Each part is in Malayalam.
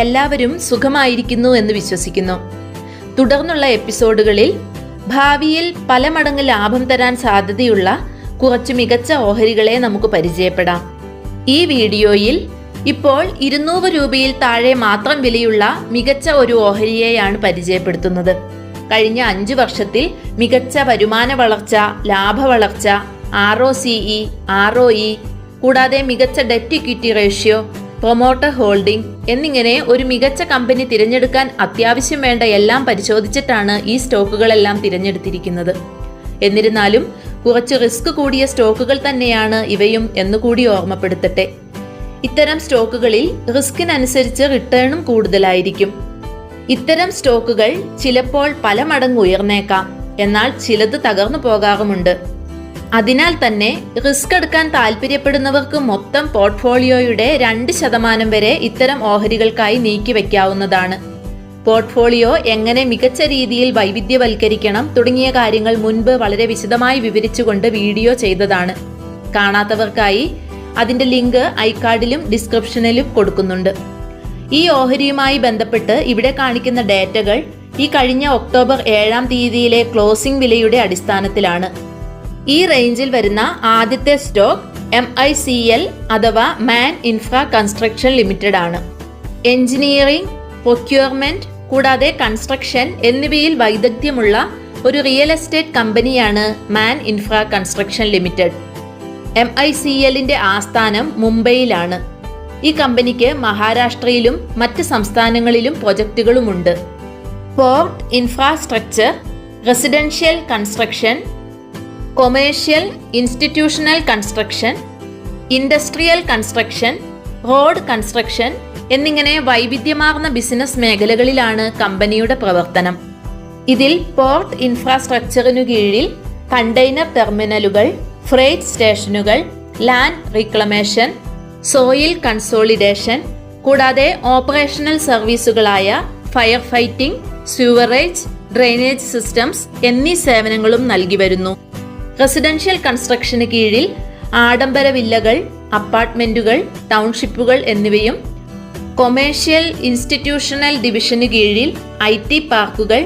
എല്ലാവരും സുഖമായിരിക്കുന്നു എന്ന് വിശ്വസിക്കുന്നു. തുടർന്നുള്ള എപ്പിസോഡുകളിൽ ഭാവിയിൽ പല മടങ്ങ് ലാഭം തരാൻ സാധ്യതയുള്ള കുറച്ച് മികച്ച ഓഹരികളെ നമുക്ക് പരിചയപ്പെടാം. ഈ വീഡിയോയിൽ ഇപ്പോൾ 200 രൂപയിൽ താഴെ മാത്രം വിലയുള്ള മികച്ച ഒരു ഓഹരിയെയാണ് പരിചയപ്പെടുത്തുന്നത്. കഴിഞ്ഞ 5 വർഷത്തിൽ മികച്ച വരുമാന വളർച്ച, ലാഭ വളർച്ച, ROCE, ROE, കൂടാതെ മികച്ച debt equity ratio, promoter holding എന്നിങ്ങനെ ഒരു മികച്ച കമ്പനി തിരഞ്ഞെടുക്കാൻ അത്യാവശ്യം വേണ്ട എല്ലാം പരിശോധിച്ചിട്ടാണ് ഈ സ്റ്റോക്കുകളെല്ലാം തിരഞ്ഞെടുത്തിരിക്കുന്നത്. എന്നിരുന്നാലും കുറച്ച് റിസ്ക് കൂടിയ സ്റ്റോക്കുകൾ തന്നെയാണ് ഇവയും എന്നുകൂടി ഓർമ്മപ്പെടുത്തട്ടെ. ഇത്തരം സ്റ്റോക്കുകളിൽ റിസ്കിനനുസരിച്ച് റിട്ടേണും കൂടുതലായിരിക്കും. ഇത്തരം സ്റ്റോക്കുകൾ ചിലപ്പോൾ പല മടങ്ങ് ഉയർന്നേക്കാം, എന്നാൽ ചിലത് തകർന്നു പോകാറുമുണ്ട്. അതിനാൽ തന്നെ റിസ്ക് എടുക്കാൻ താല്പര്യപ്പെടുന്നവർക്ക് മൊത്തം പോർട്ട്ഫോളിയോയുടെ 2% വരെ ഇത്തരം ഓഹരികൾക്കായി നീക്കിവെക്കാവുന്നതാണ്. പോർട്ട്ഫോളിയോ എങ്ങനെ മികച്ച രീതിയിൽ വൈവിധ്യവൽക്കരിക്കണം തുടങ്ങിയ കാര്യങ്ങൾ മുൻപ് വളരെ വിശദമായി വിവരിച്ചുകൊണ്ട് വീഡിയോ ചെയ്തതാണ്. കാണാത്തവർക്കായി അതിന്റെ ലിങ്ക് ഐകാർഡിലും ഡിസ്ക്രിപ്ഷനിലും കൊടുക്കുന്നുണ്ട്. ഈ ഓഹരിയുമായി ബന്ധപ്പെട്ട് ഇവിടെ കാണിക്കുന്ന ഡേറ്റകൾ ഈ കഴിഞ്ഞ ഒക്ടോബർ 7-ാം തീയതിയിലെ ക്ലോസിംഗ് വിലയുടെ അടിസ്ഥാനത്തിലാണ്. ഈ റേഞ്ചിൽ വരുന്ന ആദ്യത്തെ സ്റ്റോക്ക് MICL അഥവാ മാൻ ഇൻഫ്രാ കൺസ്ട്രക്ഷൻ ലിമിറ്റഡ് ആണ്. എഞ്ചിനീയറിംഗ്, പ്രൊക്യൂർമെന്റ് കൂടാതെ കൺസ്ട്രക്ഷൻ എന്നിവയിൽ വൈദഗ്ധ്യമുള്ള ഒരു റിയൽ എസ്റ്റേറ്റ് കമ്പനിയാണ് മാൻ ഇൻഫ്രാ കൺസ്ട്രക്ഷൻ ലിമിറ്റഡ്. MICLന്റെ ആസ്ഥാനം മുംബൈയിലാണ്. ഈ കമ്പനിക്ക് മഹാരാഷ്ട്രയിലും മറ്റ് സംസ്ഥാനങ്ങളിലും പ്രൊജക്റ്റുകളുമുണ്ട്. Port infrastructure, residential construction, commercial institutional construction, industrial construction, road construction എന്നിങ്ങനെ വൈവിധ്യമാർന്ന ബിസിനസ് മേഖലകളിലാണ് കമ്പനിയുടെ പ്രവർത്തനം. ഇതിൽ പോർട്ട് ഇൻഫ്രാസ്ട്രക്ചറിനു കീഴിൽ കണ്ടെയ്നർ ടെർമിനലുകൾ, ഫ്രേറ്റ് സ്റ്റേഷനുകൾ, ലാൻഡ് റീക്ലമേഷൻ, സോയിൽ കൺസോളിഡേഷൻ കൂടാതെ ഓപ്പറേഷണൽ സർവീസുകളായ fire fighting, sewerage, drainage systems എന്നീ സേവനങ്ങളും നൽകി വരുന്നു. റെസിഡൻഷ്യൽ കൺസ്ട്രക്ഷന് കീഴിൽ ആഡംബര വില്ലകൾ, അപ്പാർട്ട്മെന്റുകൾ, ടൗൺഷിപ്പുകൾ എന്നിവയും, കൊമേഴ്ഷ്യൽ ഇൻസ്റ്റിറ്റ്യൂഷണൽ ഡിവിഷന് കീഴിൽ IT പാർക്കുകൾ,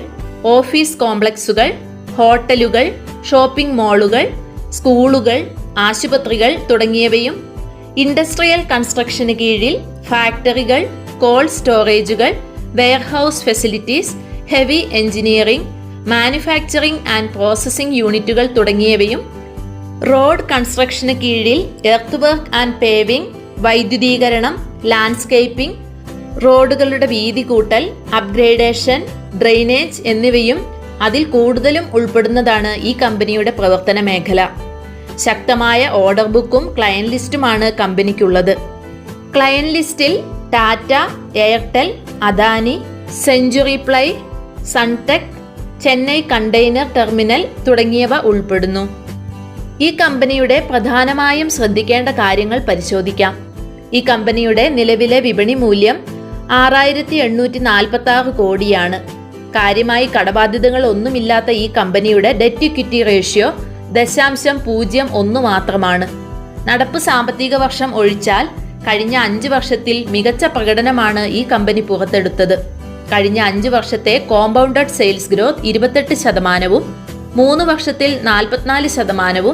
ഓഫീസ് കോംപ്ലക്സുകൾ, ഹോട്ടലുകൾ, ഷോപ്പിംഗ് മാളുകൾ, സ്കൂളുകൾ, ആശുപത്രികൾ തുടങ്ങിയവയും, ഇൻഡസ്ട്രിയൽ കൺസ്ട്രക്ഷന് കീഴിൽ ഫാക്ടറികൾ, കോൾഡ് സ്റ്റോറേജുകൾ, warehouse facilities, heavy engineering, manufacturing and processing യൂണിറ്റുകൾ തുടങ്ങിയവയും, റോഡ് കൺസ്ട്രക്ഷന് കീഴിൽ എർത്ത് വർക്ക് ആൻഡ് പേവിംഗ്, വൈദ്യുതീകരണം, ലാൻഡ്സ്കേപ്പിംഗ്, റോഡുകളുടെ വീതി കൂട്ടൽ, അപ്ഗ്രേഡേഷൻ, ഡ്രെയിനേജ് എന്നിവയും അതിൽ കൂടുതലും ഉൾപ്പെടുന്നതാണ് ഈ കമ്പനിയുടെ പ്രവർത്തന മേഖല. ശക്തമായ ഓർഡർ ബുക്കും ക്ലയന്റ് ലിസ്റ്റുമാണ് കമ്പനിക്കുള്ളത്. ക്ലയന്റ് ലിസ്റ്റിൽ Tata, Airtel, Adani, century ply, Sunteck, Chennai container terminal തുടങ്ങിയവ ഉൾപ്പെടുന്നു. ഈ കമ്പനിയുടെ പ്രധാനമായും ശ്രദ്ധിക്കേണ്ട കാര്യങ്ങൾ പരിശോധിക്കാം. ഈ കമ്പനിയുടെ നിലവിലെ വിപണി മൂല്യം 6846 കോടിയാണ്. കാര്യമായി കടബാധ്യതകൾ ഒന്നുമില്ലാത്ത ഈ കമ്പനിയുടെ ഡെറ്റ് ഇക്വിറ്റി റേഷ്യോ 0.01 മാത്രമാണ്. നടപ്പ് സാമ്പത്തിക വർഷം ഒഴിച്ചാൽ കഴിഞ്ഞ 5 വർഷത്തിൽ മികച്ച പ്രകടനമാണ് ഈ കമ്പനി പുറത്തെടുത്തത്. കഴിഞ്ഞ 5 വർഷത്തെ കോമ്പൗണ്ടഡ് സെയിൽസ് ഗ്രോത്ത് 28%, 3 വർഷത്തിൽ 44%,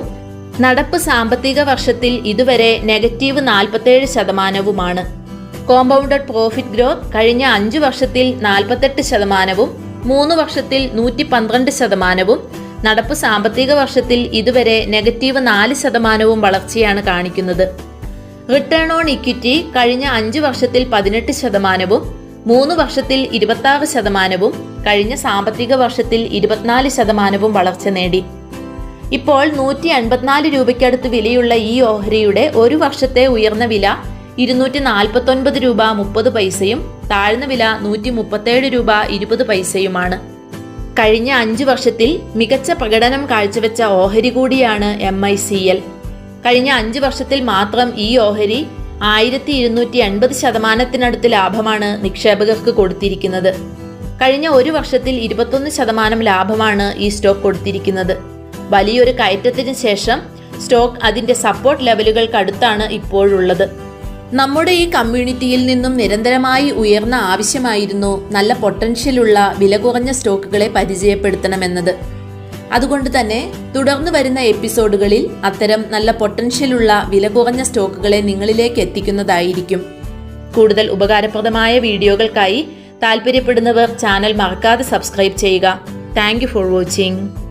നടപ്പ് സാമ്പത്തിക വർഷത്തിൽ ഇതുവരെ -47%. കോമ്പൗണ്ടഡ് പ്രോഫിറ്റ് ഗ്രോത്ത് കഴിഞ്ഞ 5 വർഷത്തിൽ 48%, 3 വർഷത്തിൽ 112%, നടപ്പ് സാമ്പത്തിക വർഷത്തിൽ ഇതുവരെ -4% വളർച്ചയാണ് കാണിക്കുന്നത്. റിട്ടേൺ ഓൺ ഇക്വിറ്റി കഴിഞ്ഞ 5 വർഷത്തിൽ 18%, 3 വർഷത്തിൽ 26%, കഴിഞ്ഞ സാമ്പത്തിക വർഷത്തിൽ 24% വളർച്ച നേടി. ഇപ്പോൾ 184 രൂപയ്ക്കടുത്ത് വിലയുള്ള ഈ ഓഹരിയുടെ ഒരു വർഷത്തെ ഉയർന്ന വില 249 രൂപ 30 പൈസയും താഴ്ന്ന വില 137 രൂപ 20 പൈസയുമാണ്. കഴിഞ്ഞ 5 വർഷത്തിൽ മികച്ച പ്രകടനം കാഴ്ചവെച്ച ഓഹരി കൂടിയാണ് MICL. കഴിഞ്ഞ 5 വർഷത്തിൽ മാത്രം ഈ ഓഹരി 1280% ലാഭമാണ് നിക്ഷേപകർക്ക് കൊടുത്തിരിക്കുന്നത്. കഴിഞ്ഞ ഒരു വർഷത്തിൽ 21% ലാഭമാണ് ഈ സ്റ്റോക്ക് കൊടുത്തിരിക്കുന്നത്. വലിയൊരു കയറ്റത്തിന് ശേഷം സ്റ്റോക്ക് അതിന്റെ സപ്പോർട്ട് ലെവലുകൾക്ക് അടുത്താണ് ഇപ്പോഴുള്ളത്. നമ്മുടെ ഈ കമ്മ്യൂണിറ്റിയിൽ നിന്നും നിരന്തരമായി ഉയർന്ന ആവശ്യമായിരുന്നു നല്ല പൊട്ടൻഷ്യലുള്ള വില കുറഞ്ഞ സ്റ്റോക്കുകളെ പരിചയപ്പെടുത്തണമെന്നത്. അതുകൊണ്ട് തന്നെ തുടർന്ന് വരുന്ന എപ്പിസോഡുകളിൽ അത്തരം നല്ല പൊട്ടൻഷ്യലുള്ള വില കുറഞ്ഞ സ്റ്റോക്കുകളെ നിങ്ങളിലേക്ക് എത്തിക്കുന്നതായിരിക്കും. കൂടുതൽ ഉപകാരപ്രദമായ വീഡിയോകൾക്കായി താല്പര്യപ്പെടുന്നവർ ചാനൽ മറക്കാതെ സബ്സ്ക്രൈബ് ചെയ്യുക. Thank you for watching.